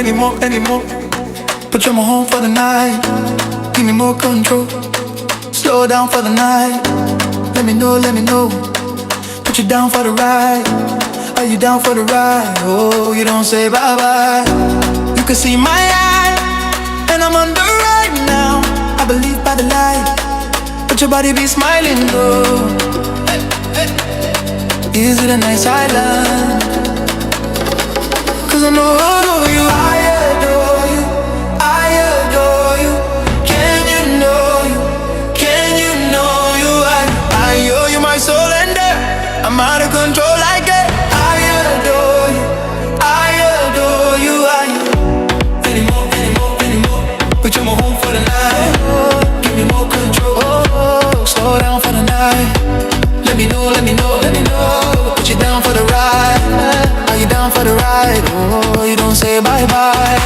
anymore. But you're my home for the night. Give me more control. Slow down for the night. Let me know. Put you down for the ride. Are you down for the ride? Oh, you don't say bye-bye. You can see my eye, and I'm under right now. I believe by the light, but your body be smiling, though. Is it a nice island? 'Cause I know you. I adore you. I adore you. Can you know you? Can you know you? I owe you my soul and I'm out of control like it. I adore you. I adore you. Anymore. But you're my home for the night. Give me more control. Slow down for the night. Let me know. Put you down for the ride. Are you down for the ride? Oh, you don't say bye-bye.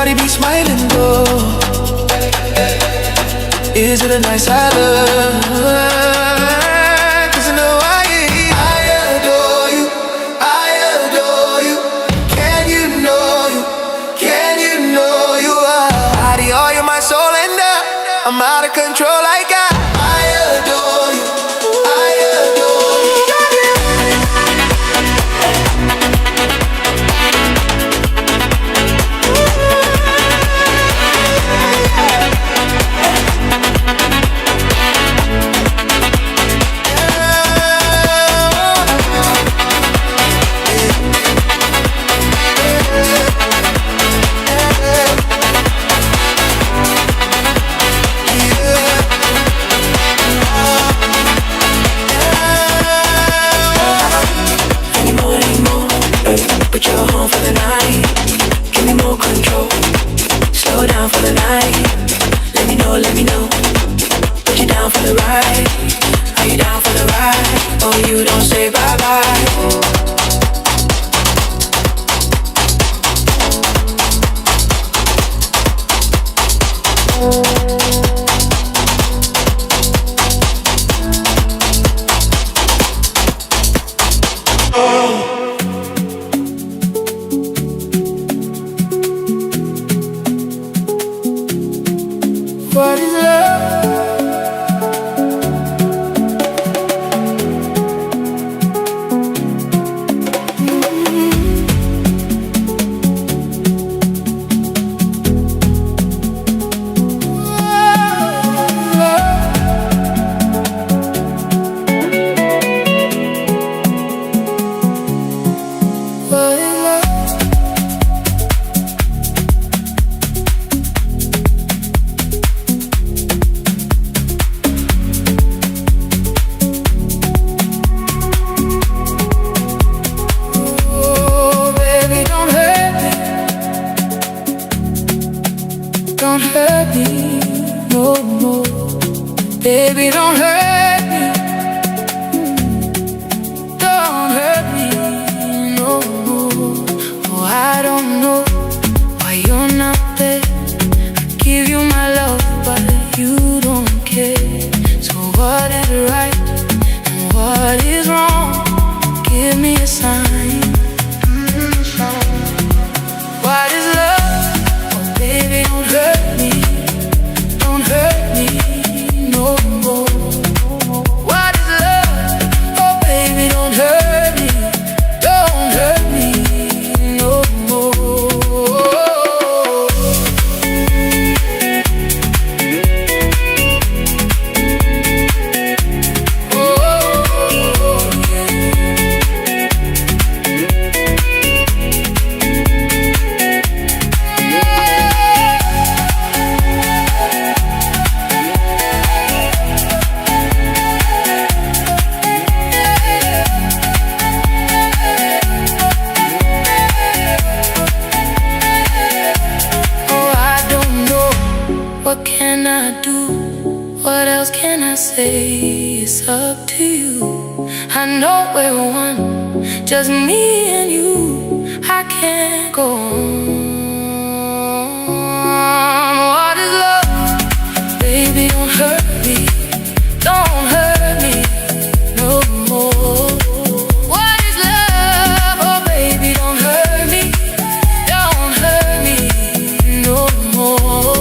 Be smiling though. Is it a nice island? 'Cause I know I adore you. I adore you. Can you know you? Can you know you? I owe you my soul and I'm out of control like I adore you. I adore you. it's up to you. I know we're one, just me and you. I can't go on. What is love? Baby, don't hurt me. Don't hurt me no more. What is love? Oh baby, don't hurt me. Don't hurt me no more.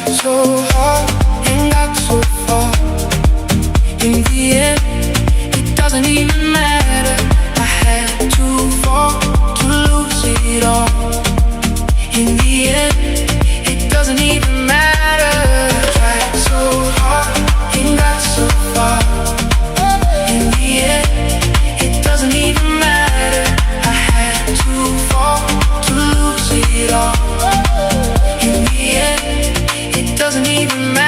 so hard and got so far. In the end, it doesn't even matter. I had to fall to lose it all. In the end, it doesn't even matter. I tried so hard and got so far. In the end, it doesn't even matter. I had to fall to lose it all. In the end, it doesn't even matter.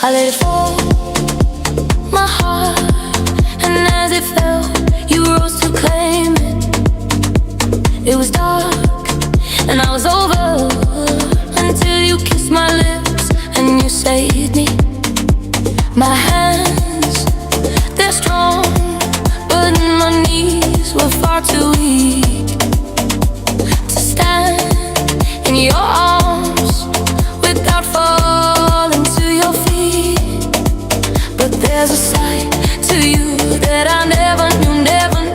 I let it fall, my heart, and as it fell, you rose to claim it. It was dark, and I was over, until you kissed my lips, and you saved me. My hands, they're strong, but my knees were far too weak to stand in your arms without falling to your feet. But there's a side to you that I never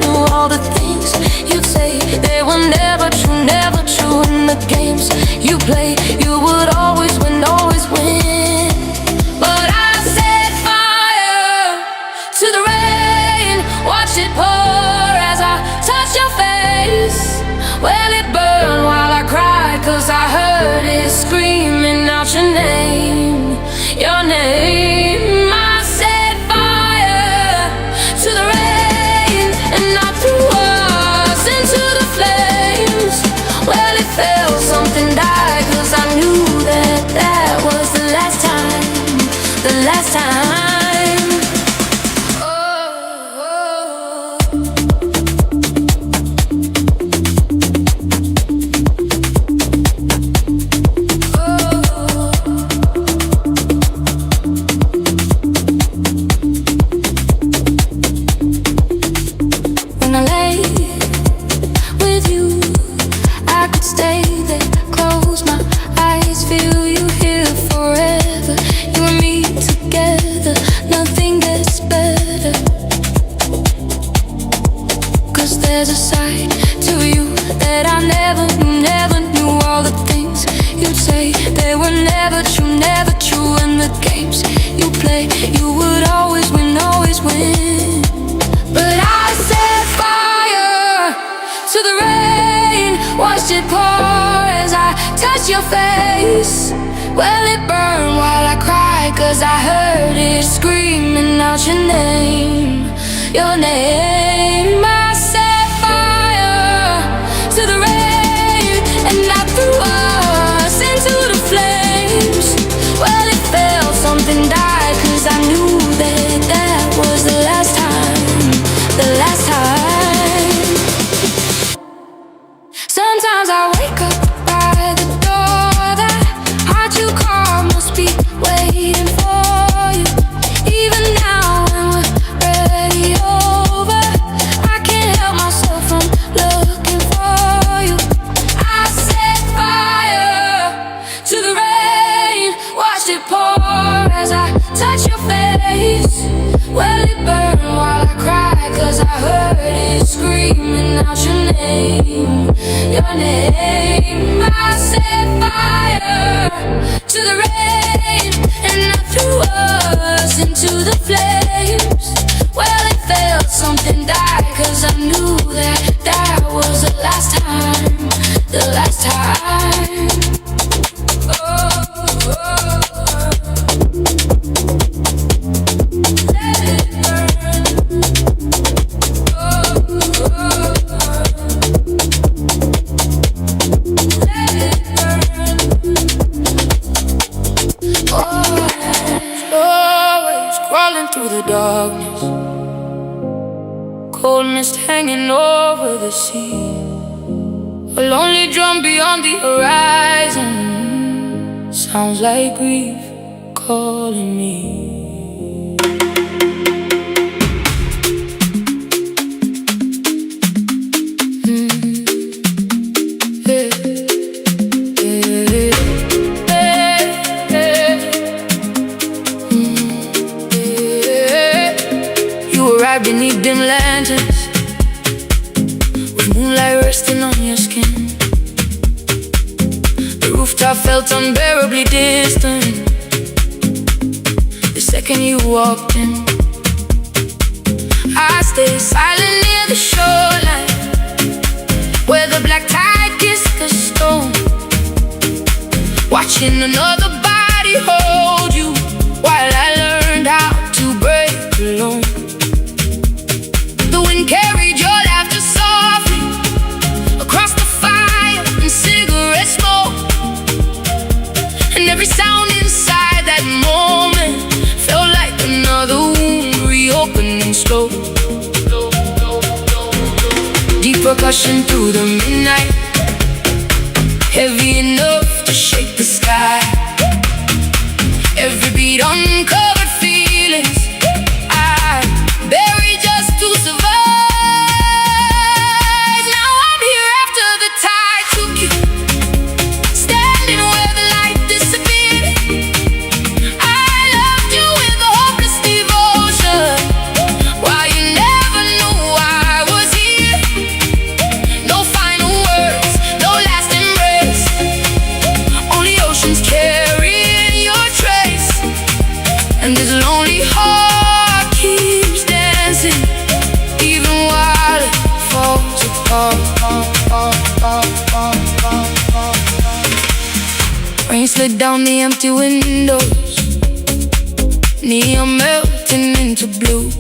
knew all the things you'd say. They were never true in the games you play. You would always win, always win. But I set fire to the rain, watch it pour as I touch your face. Well, it burned while I cried, 'cause I heard it screaming out your name, your name. I set fire to the rain, and I threw us into the flames. Well, it felt something died, 'cause I knew that that was the last time, the last time. It pour as I touch your face. Well, it burned while I cried, 'cause I heard it screaming out your name, your name. I set fire to the rain, face. Well, it burned while I cried, 'cause I heard it screaming out your name. Your name. I set fire to the rain, and I threw us into the flames. Well, it felt something die, 'cause I knew that that was the last time. The last time. Through the darkness, cold mist hanging over the sea, a lonely drum beyond the horizon, sounds like grief calling me. Beneath dim lanterns, with moonlight resting on your skin. The rooftop felt unbearably distant the second you walked in. I stayed silent near the shoreline, where the black tide kissed the stone, watching another body hold you while I learned how to break alone. Carried your laughter softly across the fire and cigarette smoke, and every sound inside that moment felt like another wound reopening slow. Deep percussion through the midnight, heavy enough to shake the sky. Every beat uncovered feelings I buried just to survive. And this lonely heart keeps dancing, even while it falls apart. Rain slid down the empty windows, neon melting into blue.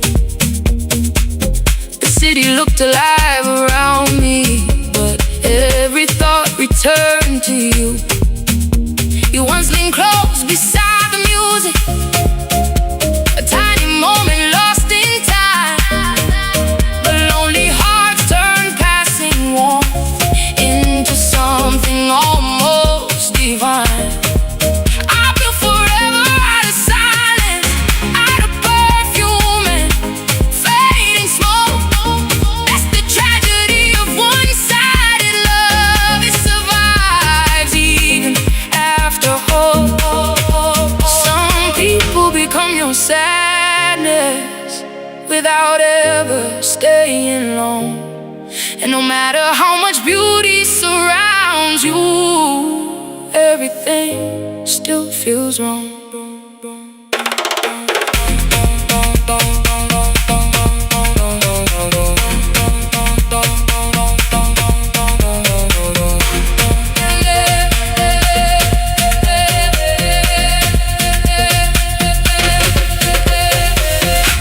The city looked alive around me, but every thought returned to you. You once leaned close beside the music, moment lost in time, but lonely hearts turn passing warmth into something almost divine. I feel forever out of silence, out of perfume and fading smoke. That's the tragedy of one-sided love. It survives even after hope. Some people become your sadness without ever staying long. And no matter how much beauty surrounds you, everything still feels wrong.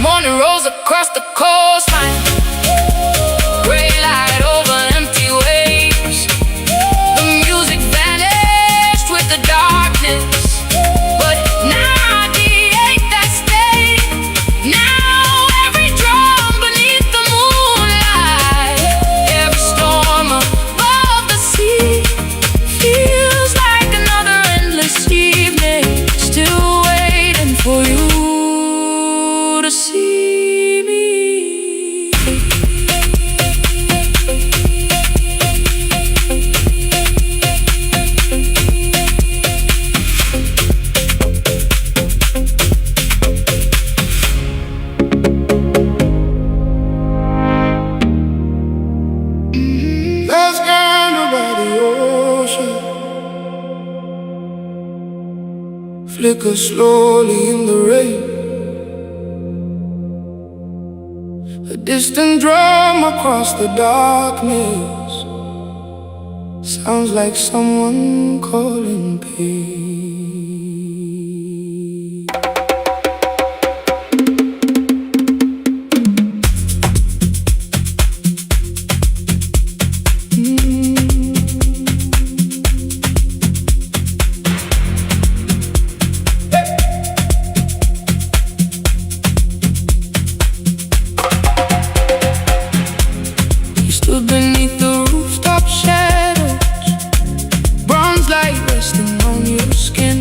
Morning rose across the coastline, gray light over empty waves. The music vanished with the darkness, but flicker slowly in the rain. A distant drum across the darkness sounds like someone calling pain. Stood beneath the rooftop shadows, bronze light resting on your skin.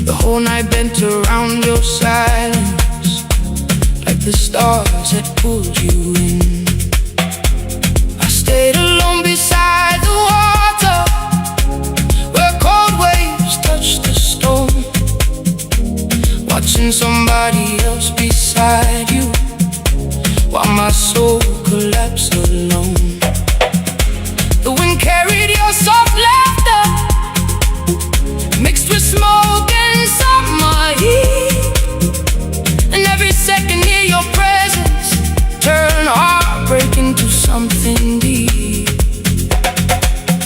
The whole night bent around your silence, like the stars had pulled you in. I stayed alone beside the water, where cold waves touched the stone, watching somebody else beside you, while my soul collapsed alone. The wind carried your soft laughter, mixed with smoke and summer heat. And every second near your presence turned heartbreak into something deep.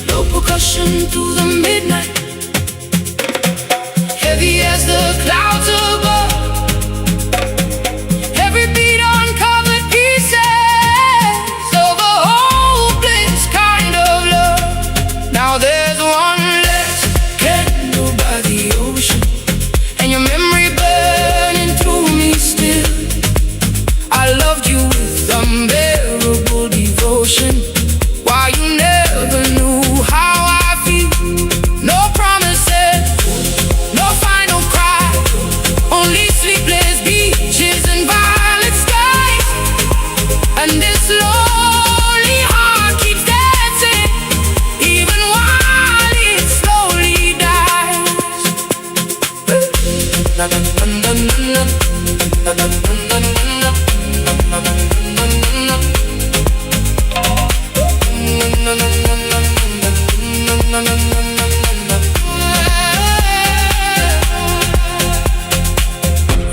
Low percussion through the midnight, heavy as the clouds above. Every beat uncovered pieces of a hopeless kind of love. Now there's one less candle by the ocean, and your memory burning through me still. I loved you with unbearable devotion, while you never knew how I feel. No promises, no final cry, only sleepless beaches and violet skies. And this lonely heart keeps dancing, even while it slowly dies.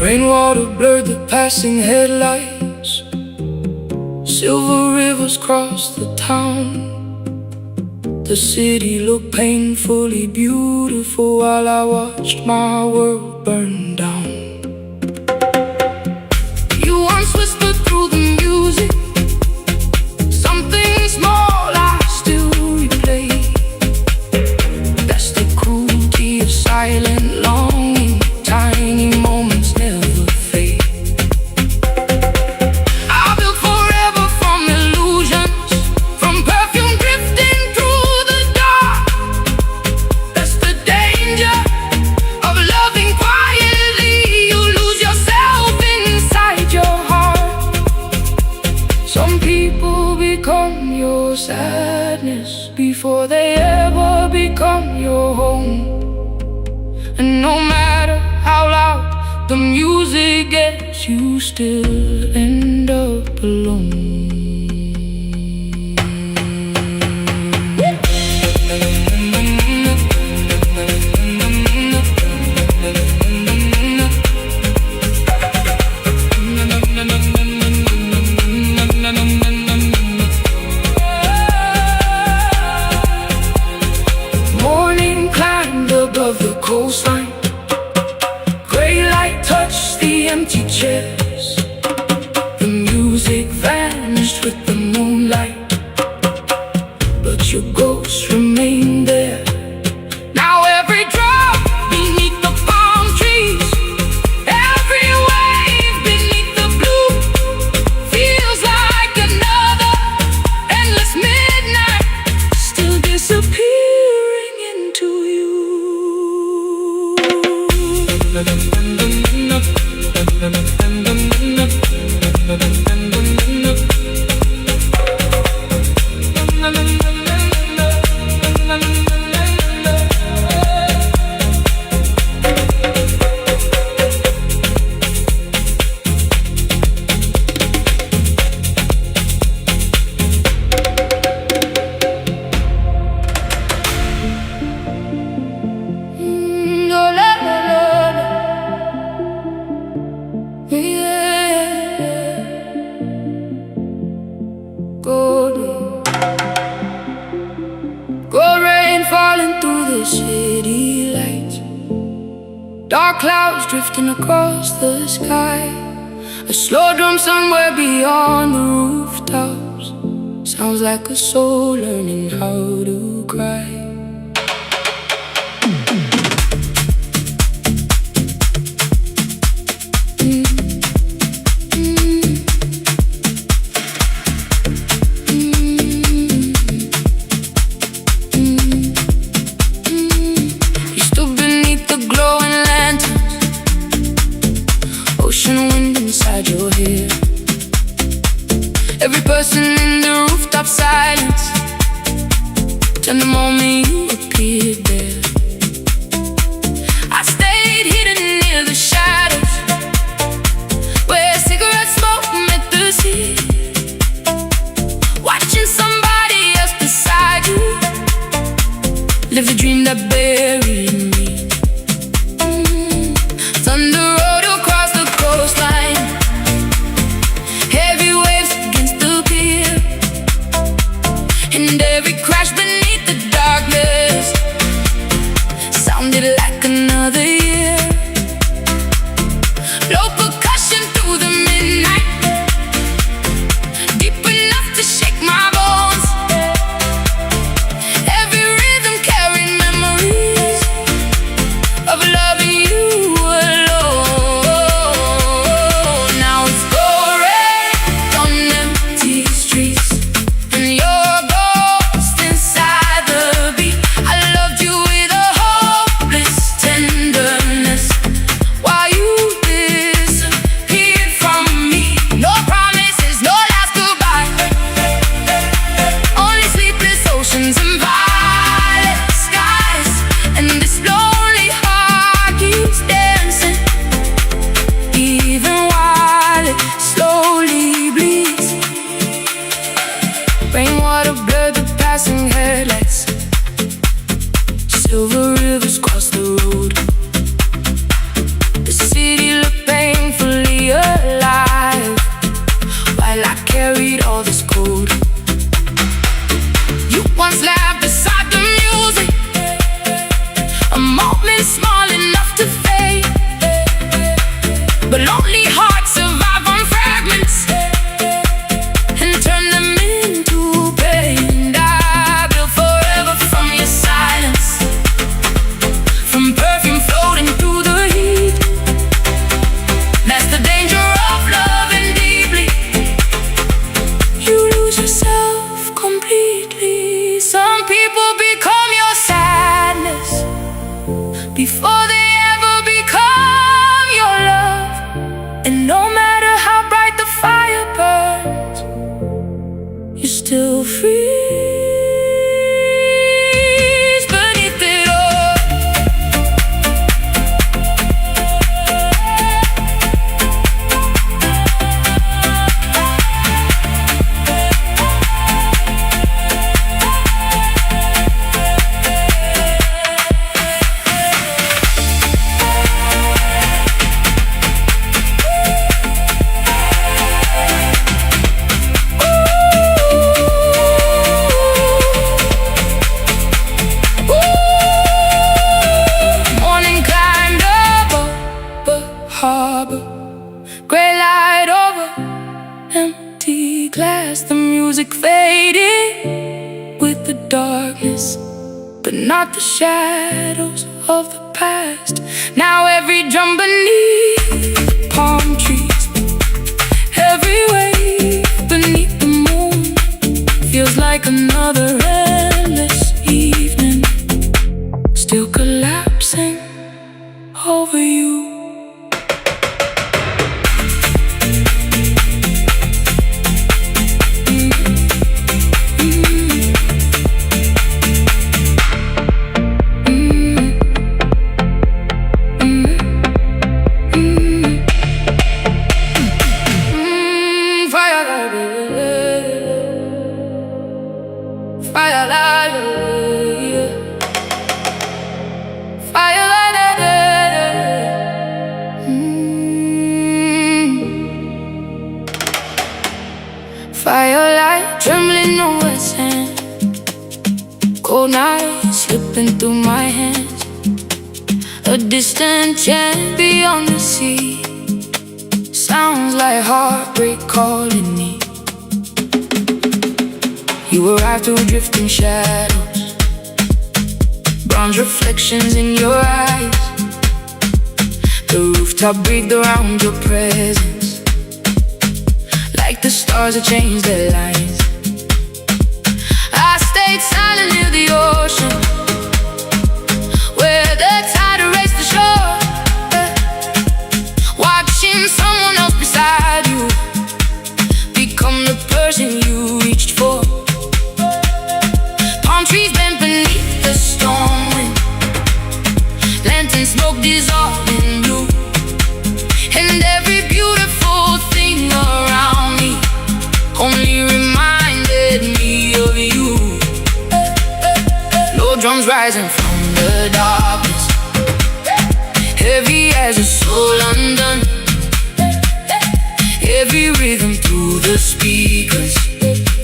Rainwater blurred the passing headlights, silver rivers crossed the town. The city looked painfully beautiful while I watched my world burn down. You once whispered through the music, something small I still replay. That's the cruelty of silent longing, tiny moments never fade. I built forever from illusions, from perfume drifting through the dark. That's the danger of loving quietly. You lose yourself inside your heart. Some people become your sadness before they ever become your home. And no matter how loud the music gets, you still end up alone. Morning climbed above the coastline, gray light touched the empty chairs. The music vanished with the moonlight, but your ghost remained there. Now every drop beneath the palm trees, every wave beneath the blue, feels like another endless midnight, still disappearing into you. Dark clouds drifting across the sky. A slow drum somewhere beyond the rooftops. Sounds like a soul learning how to cry. Every person in the rooftop silence till the moment you appeared there. I stayed hidden near the shadows where cigarette smoke met the sea, watching somebody else beside you live a dream that buried me. Thunder rode across the coastline, heavy waves against the pier, and every crash beneath the darkness sounded like another year. Low percussion through the midnight, deep enough to shake my bones. Every rhythm carried memories of loving you alone. Now it's pouring on empty streets, and you're a ghost inside the beat. I loved you with a hopeless tenderness while you disappeared from me. No promises, no last goodbye, only sleepless oceans and violet skies. And this lonely heart keeps dancing even while it slowly bleeds. Rainwater blurred the passing headlights, silver rivers cross the road. The city looked painfully alive while I carried all this cold. You once laughed beside the music, a moment small enough to fade, but lonely hearts survive on fragments and turn them into pain. I built forever from your silence, from perfume floating through the heat. That's the danger of loving deeply, you lose yourself completely. Some people become your sadness before they ever become your love. And no matter how bright the fire burns, you still freeze beneath it all. Morning climbed above the harbor, gray light over empty glass. The music faded with the darkness, but not the shadows of the past. Now every drum beneath palm trees, every wave beneath the moon feels like another endless evening, still collapsing over you. Firelight trembling over sand, cold nights slipping through my hands. A A distant chant beyond the sea sounds like heartbreak calling me. You arrive through drifting shadows, bronze reflections in your eyes. The rooftop breathed around your presence, like the stars that change their lines. I stayed silent near the ocean, where the tide erased the shore, watching someone else beside you become the person you reached for. Palm trees bent beneath the storm wind, lantern smoke dissolved in blue, and every beautiful thing around me only reminded me of you. Low drums rising from the darkness, heavy as a soul undone. Every rhythm through the speakers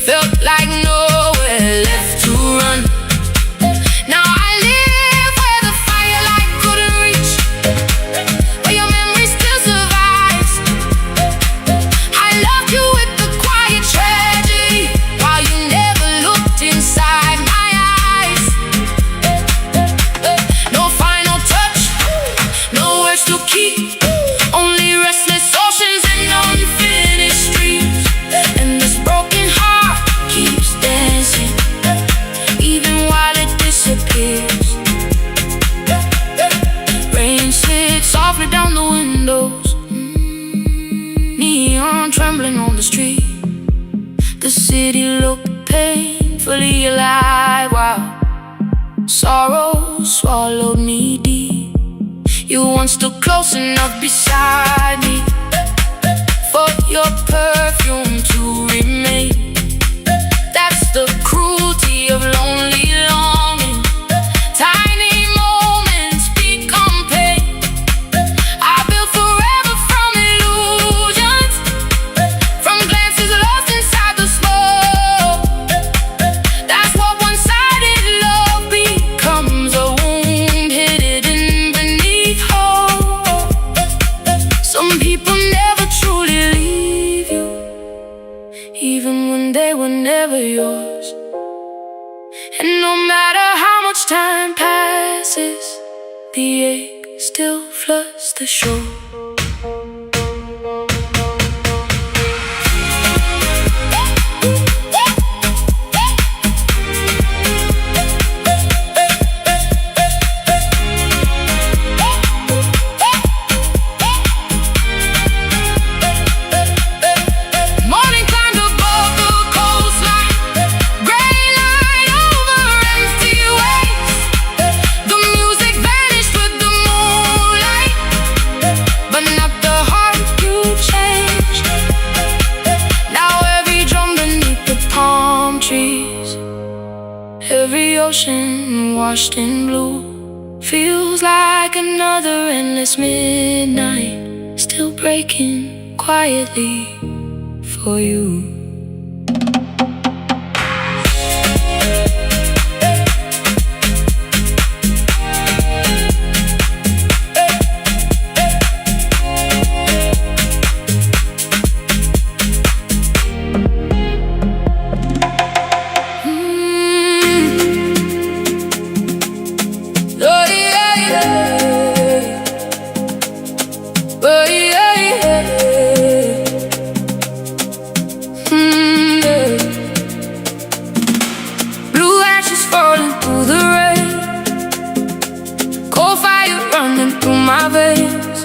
felt like nowhere left to run. Now I live where the firelight couldn't reach, where your memory still survives. I loved you with the quiet tragedy, while you never looked inside my eyes. No final touch, no words to keep, only restless oceans and unfinished dreams. And this broken heart keeps dancing, even while it disappears. Rain sits softly down the windows, neon trembling on the street. The city looked painfully alive while sorrow swallowed me deep. You once stood close enough beside me for your perfume to remain. That's the cruelty of lonely longing. Tiny moments become pain. I built forever from illusions, from glances lost inside the smoke. That's what one-sided love becomes, a wound hidden beneath hope. Some people never truly leave you, even when they were never yours. And no matter how much time passes, the ache still floods the shore. Morning climbed above the coastline, gray line over empty waves. The music vanished with the moonlight, but not the heart you changed. Now every drum beneath the palm trees, every ocean washed in blue, feels like another endless midnight, still breaking quietly for you. Oh yeah, yeah. Oh yeah, yeah. Yeah. Blue ashes falling through the rain, cold fire running through my veins.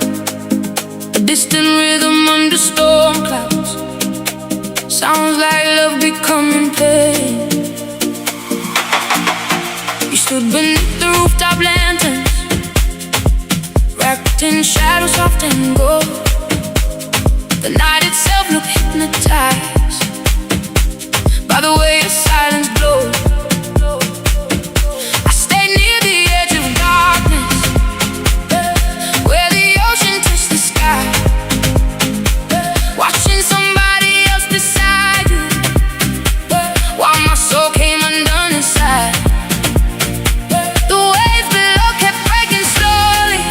A distant rhythm under storm clouds, sounds like love becoming pain. You stood beneath the rooftop lanterns, wrapped in shadows soft and gold. The night itself looked hypnotized by the way your silence glowed. I stayed near the edge of darkness, where the ocean touched the sky, watching somebody else beside you, while my soul came undone inside. The waves below kept breaking slowly,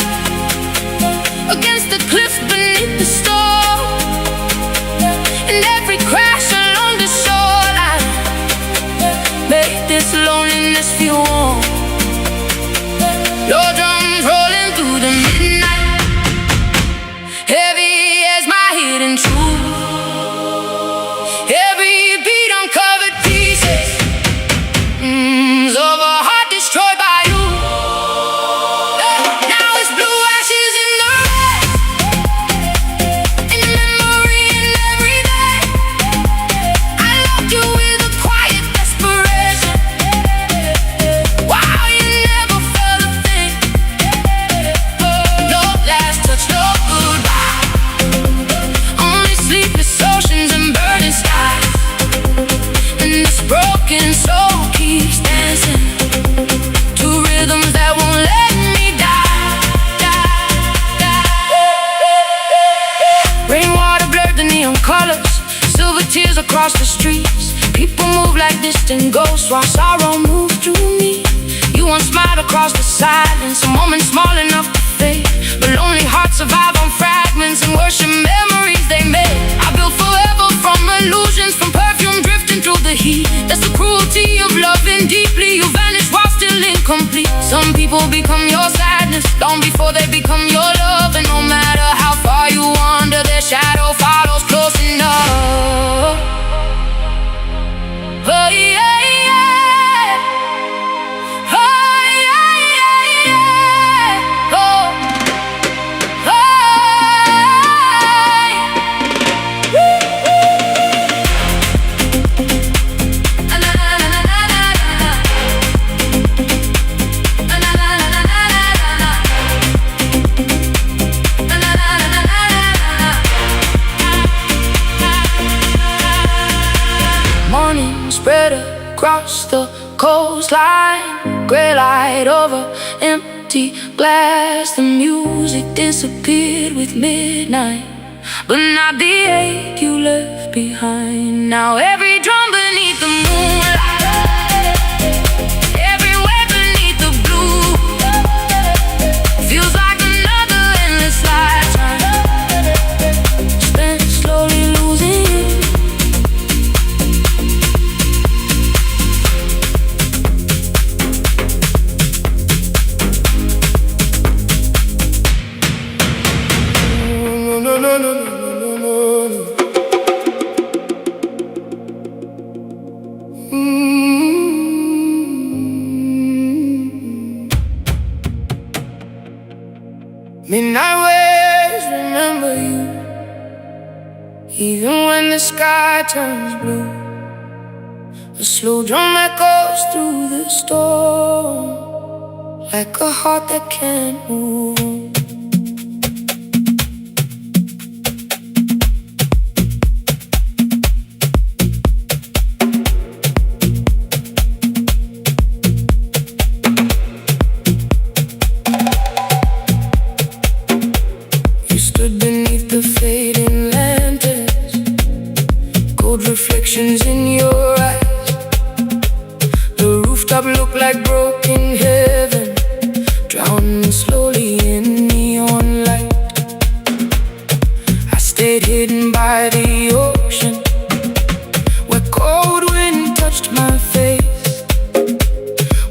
Rainwater blurred the neon colors, silver tears across the streets. People move like distant ghosts while sorrow moves through me. You once smiled across the silence, a moment small enough to fade, but lonely hearts survive on fragments and worship memories they made. I built forever from illusions, from perfume drifting through the heat. That's the cruelty of loving deeply. You vanish while still incomplete. Some people become your sadness long before they become your love, and no matter how far you wander, their shadow follows close enough. Oh yeah, yeah. Oh yeah, yeah, yeah. Oh, oh. Na na na na na na na. Na na na na na na na. Na na na na na na. Morning spread across the coastline, gray light over empty glass. The music disappeared with midnight, but not the ache you left behind. Now every drum beneath the moonlight, every wave beneath the blue, feels like another endless lifetime spent slowly losing you. No, no, no, no, no, no, no. Midnight waves remember you, even when the sky turns blue. A slow drum echoes through the storm, like a heart that can't move. You stood beneath the fading lanterns, gold reflections in your eyes. The rooftop looked like broken heaven, drowning slowly in neon light. I stayed hidden by the ocean, where cold wind touched my face,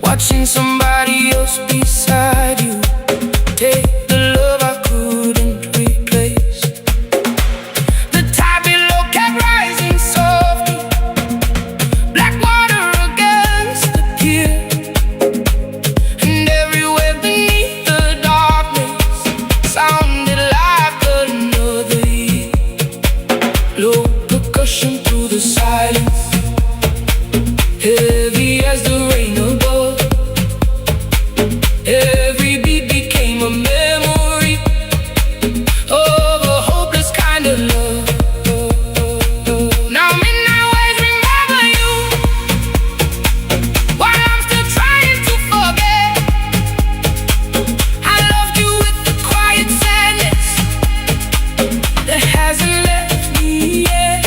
watching somebody else beside you take the love I couldn't replace. The tide below kept rising softly, black water against the pier, and every wave beneath the darkness sounded like another year. Low percussion through the silence, heavy as the rain above. Every beat became a memory of a hopeless kind of love. Now midnight waves remember you, while I'm still trying to forget. I loved you with the quiet sadness that hasn't left me yet.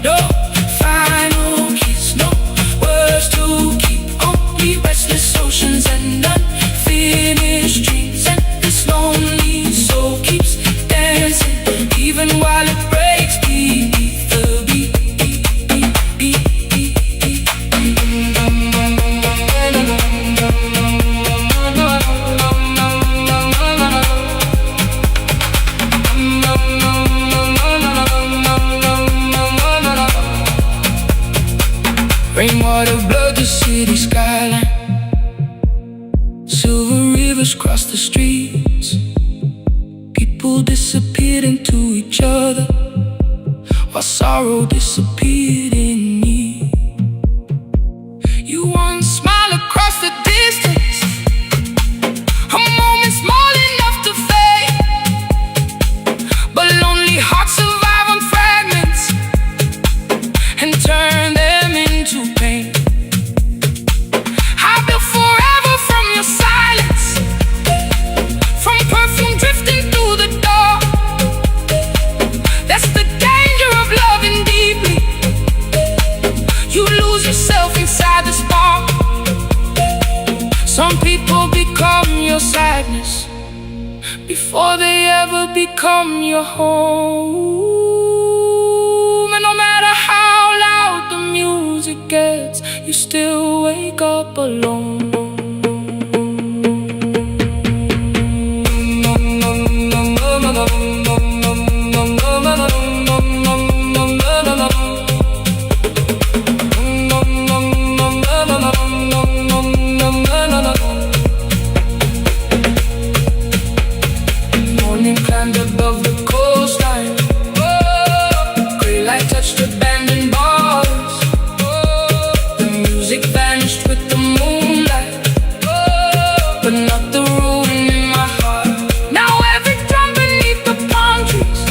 No final kiss, no words to keep, only restless oceans and unfinished dreams. And this lonely soul keeps dancing, even while it breaks beneath the beat. Rainwater blurred the city skyline, silver rivers crossed the streets. People disappeared into each other, while sorrow disappeared in me. You once smiled across the distance, a moment small enough to fade, but lonely hearts survive on fragments and turn them into pain. I built forever from your silence, from perfume drifting through the door, become your home. And no matter how loud the music gets, you still wake up alone. Morning climbed above the coastline. Grey light touched abandoned bars. The music vanished with the moonlight, but not the ruin in my heart. Now every drum beneath the palm trees,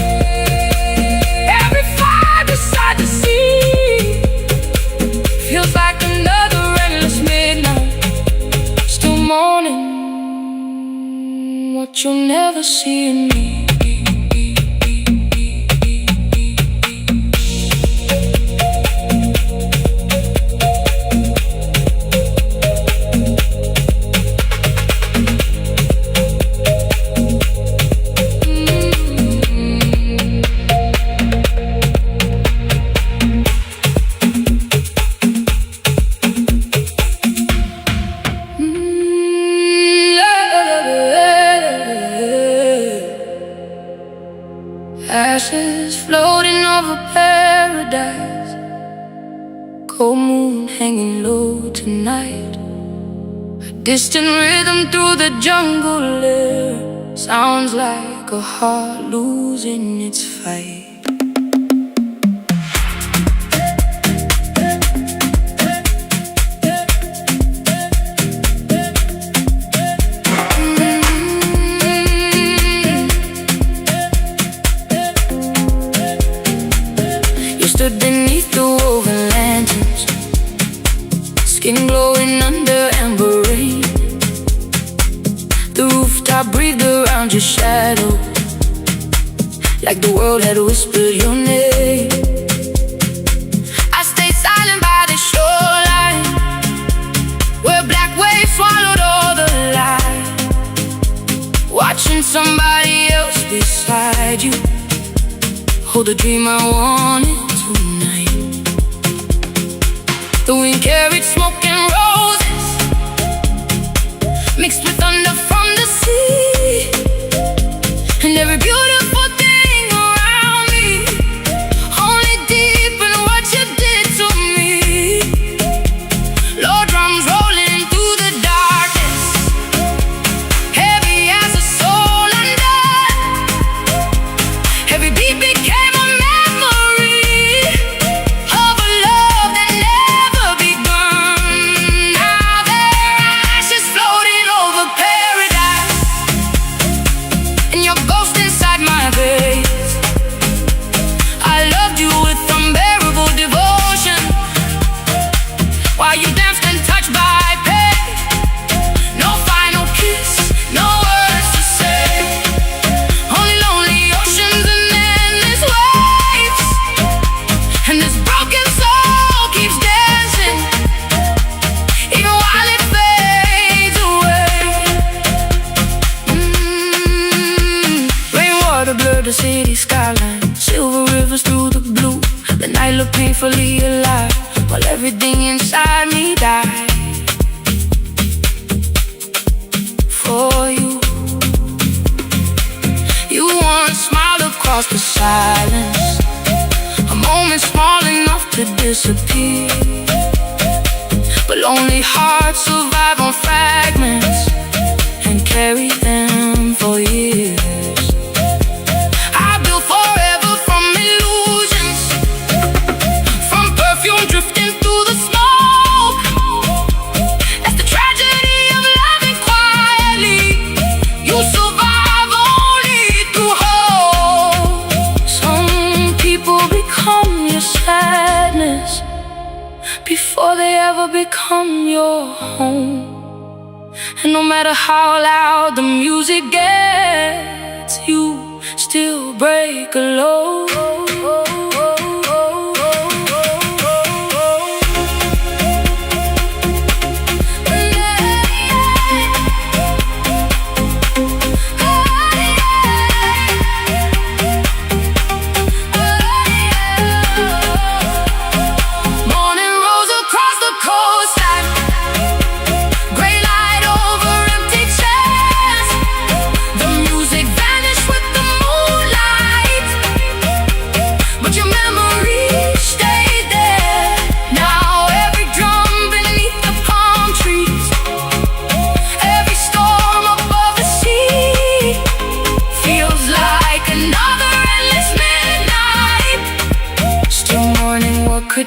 every fire beside the sea, feels like another endless midnight. Still mourning what you'll never see in me. Ashes floating over paradise, cold moon hanging low tonight. A distant rhythm through the jungle air sounds like a heart losing its fight. Stood beneath the woven lanterns, skin glowing under amber rain. The rooftop breathed around your shadow, like the world had whispered your name. I stayed silent by the shoreline, where black waves swallowed all the light, watching somebody else beside you hold the dream I wanted tonight. The wind carried smoke and roses, mixed with thunder from the sea, and every beautiful thing around me only deepened what you did to me. Low drums rolling through the darkness, heavy as a soul undone. Every beat became the city skyline, silver rivers through the blue. The night looked painfully alive, while everything inside me died. For you, you once smiled across the silence, a moment small enough to disappear. But lonely hearts survive on fragments and carry them for years. Drifting through the smoke, that's the tragedy of loving quietly. You survive only through hope. Some people become your sadness before they ever become your home. And no matter how loud the music gets, you still break a low.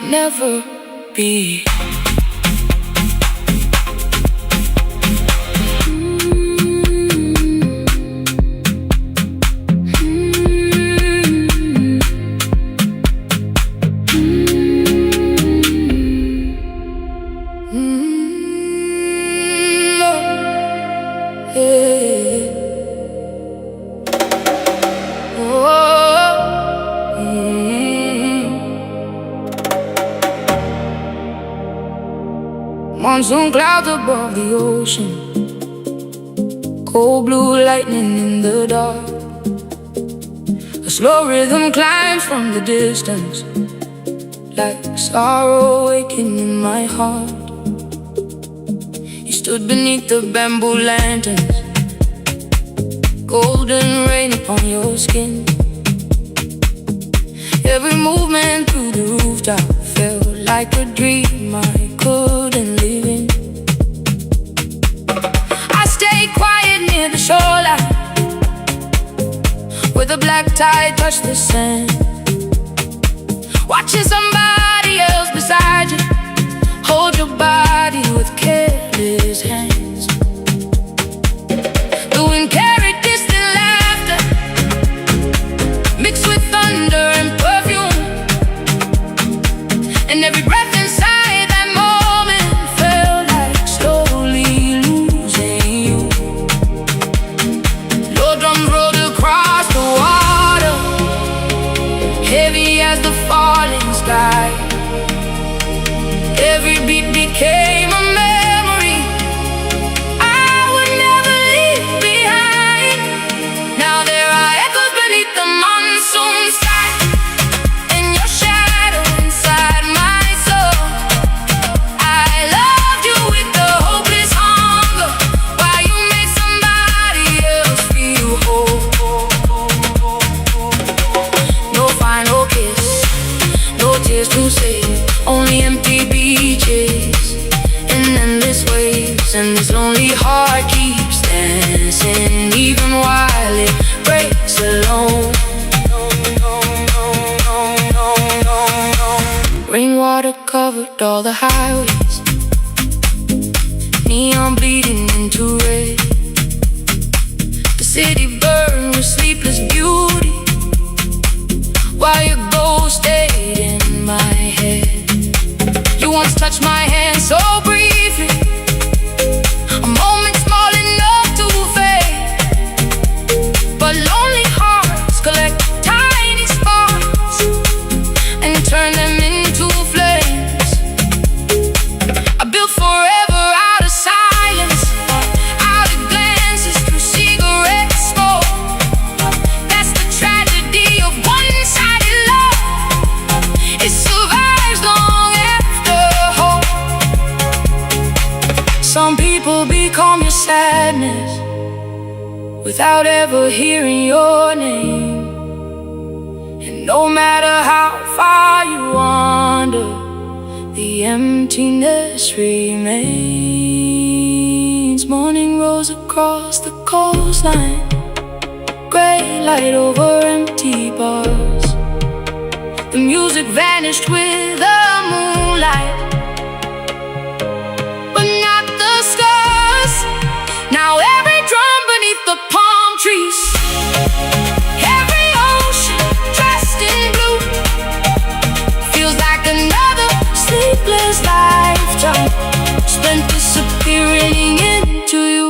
never be. Monsoon clouds above the ocean, cold blue lightning in the dark. A slow rhythm climbs from the distance, like sorrow waking in my heart. You stood beneath the bamboo lanterns, golden rain upon your skin. Every movement through the rooftop felt like a dream I couldn't live in. I stayed quiet near the shoreline, where the black tide touched the sand, watching somebody else beside you hold your body with careless hands. The wind carried distant laughter, mixed with thunder and perfume, and every breath inside that moment felt like slowly losing you. Low drums rolled across the water, heavy as the falling sky. Every beat became a memory I would never leave behind. Now there are echoes beneath the monsoon sky, and your shadow inside my soul. I loved you with the hopeless hunger, while you made somebody else feel whole. No final kiss, no tears to save, only empty beaches and endless waves. And this lonely heart keeps dancing even while it breaks alone. Rainwater covered all the highways, neon bleeding into red. The city burned with sleepless beauty, while your ghost stayed in my head. You once touched my hand so briefly, a moment small enough to fade. But lonely hearts collect tiny sparks and turn them into flames. I built forever out of silence, out of glances through cigarette smoke. That's the tragedy of one-sided love. It survives long after hope. Some people become your sadness without ever hearing your name. And no matter how far you wander, the emptiness remains. Morning rose across the coastline, gray light over empty bars. The music vanished with the moonlight, but not the scars. Now every drum beneath the palm trees, every ocean dressed in blue, feels like another sleepless lifetime spent disappearing into you.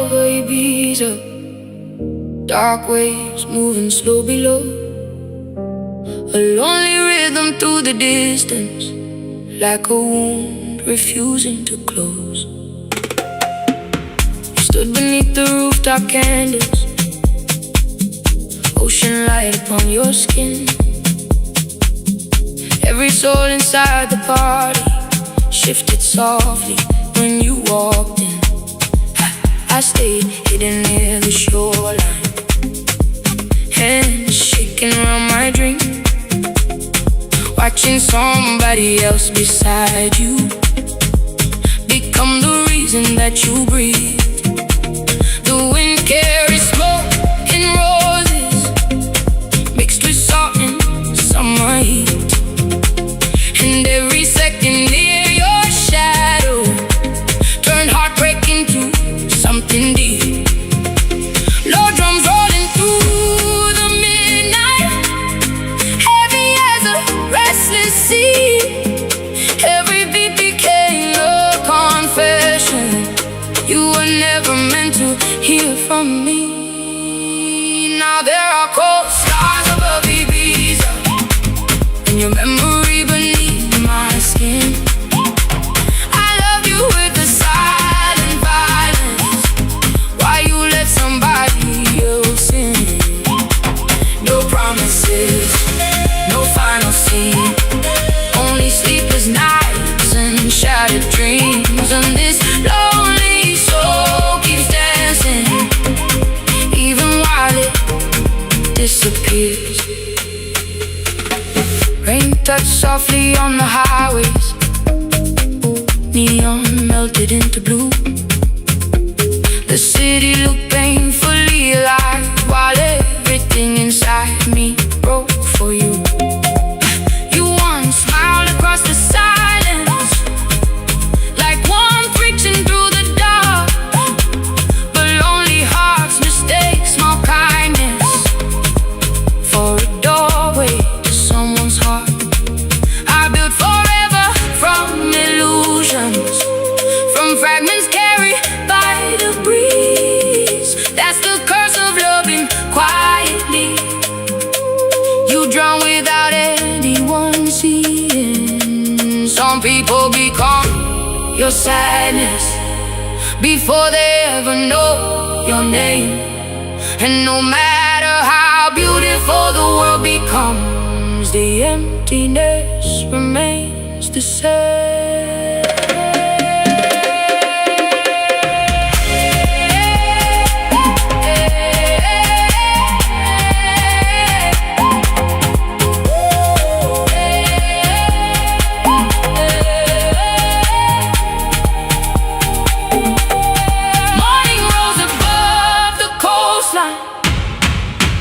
over Ibiza. Dark waves moving slow below. A lonely rhythm through the distance, like a wound refusing to close. You stood beneath the rooftop candles, ocean light upon your skin. Every soul inside the party shifted softly when you walked in. I stayed hidden near the shoreline, hands shaking around my drink, watching somebody else beside you become the reason that you breathe. The wind carries smoke and roses mixed with salt and summer heat. And every second near your shadow turned heartbreak into something deep. Low drums rolling through the midnight, heavy as a restless sea. Every beat became a confession. You were never meant to hear from me. Now there are cold stars above Ibiza, and your memory beneath my skin. I love you with the silent violence, why you let somebody else in. No promises, no final scene, only sleepless nights and shattered dreams. And this lonely soul keeps dancing, even while it disappears. Rain touched softly on the highways, neon melted into blue. The city looked painfully alive, while everything inside me broke for you. You once smiled across the silence, like warmth reaching through the dark. But lonely hearts mistake small kindness for a doorway to someone's heart. I built forever from illusions, from fragments carried by the breeze. That's the curse of loving quietly. You drown without anyone seeing. Some people become your sadness before they ever know your name. And no matter how beautiful the world becomes, the emptiness remains the same. Morning rose above the coastline,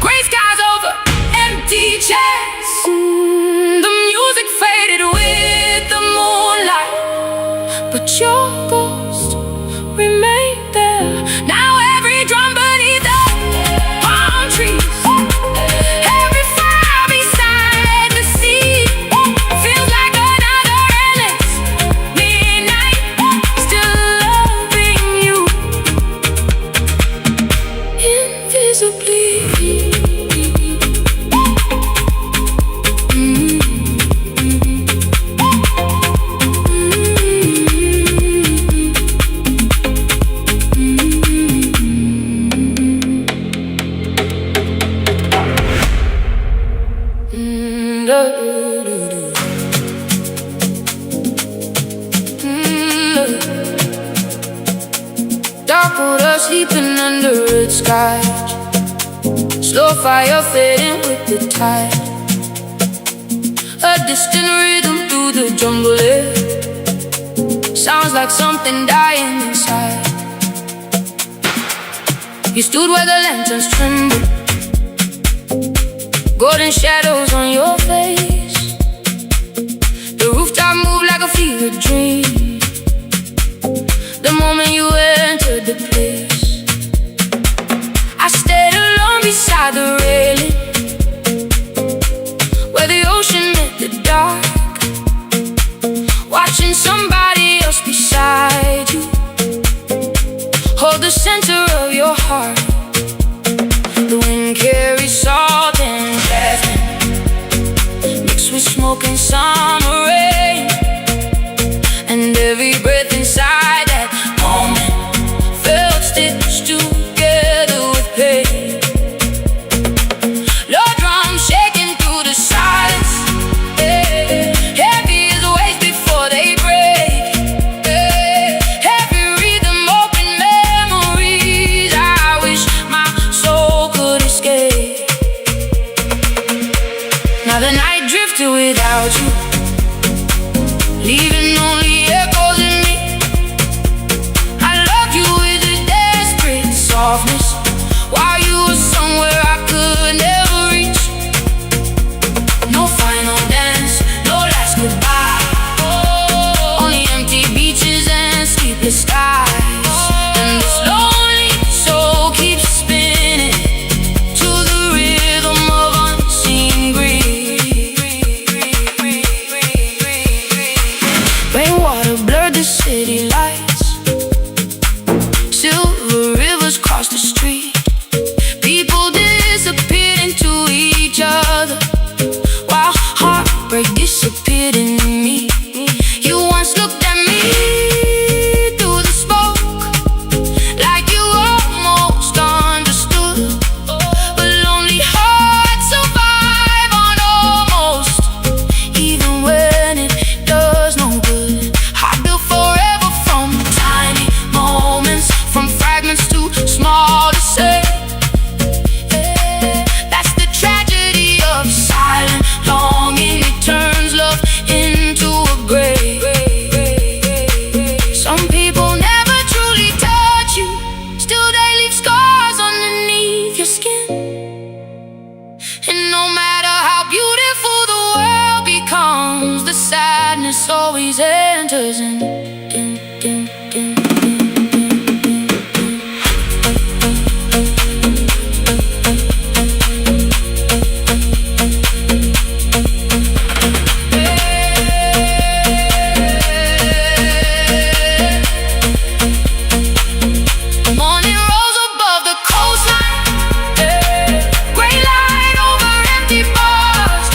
gray skies over empty chairs. The music faded with the moonlight, but your ghost remained there. Now every drum beneath the palm trees, every fire beside the sea, feels like another endless midnight, still loving you invisibly. Dark water sleeping under its skies, slow fire fading with the tide. A distant rhythm through the jungle air, sounds like something dying inside. You stood where the lanterns trembled, golden shadows on your face. The rooftop moved like a fever dream the moment you entered the place. I stayed alone beside the railing, where the ocean met the dark, watching somebody else beside you hold the center smoke and summer rain, and every breath inside that moment felt stitched together with pain. Low drums shaking through the silence, yeah. Heavy as waves before they break, yeah. Every rhythm open memories I wish my soul could escape. Now the night drifted without you, leaving only echoes in me. I loved you with a desperate softness, while you were somewhere I could never reach. No final dance, no last goodbye, only empty beaches and sleepless skies. And this lonely soul keeps spinning to the rhythm of unseen grief. Rainwater blurred the city lights, silver rivers crossed the street. People disappeared into each other, while heartbreak disappeared in me. You once looked at me through the smoke, like you almost understood. But lonely hearts survive on almost, even when it does no good. I built forever from tiny moments, from fragments too small to say. That's the tragedy of silent longing. It turns love into a grave. Some people never truly touch you, still they leave scars underneath your skin. And no matter how beautiful the world becomes, the sadness always enters in. Morning rose above the coastline, gray light over empty bars.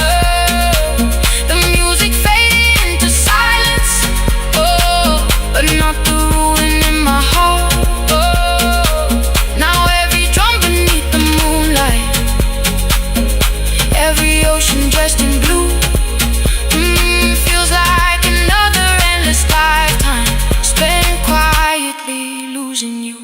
The music faded into silence, but not the ruin in my heart. Now every drum beneath the moonlight, every ocean dressed in blue, feels like another endless lifetime spent quietly losing you.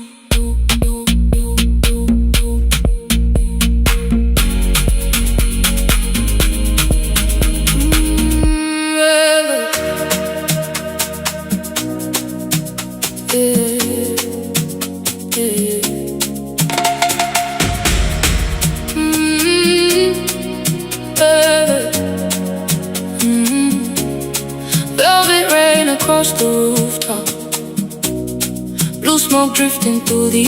Velvet rain across the rooftop, blue smoke drifting through the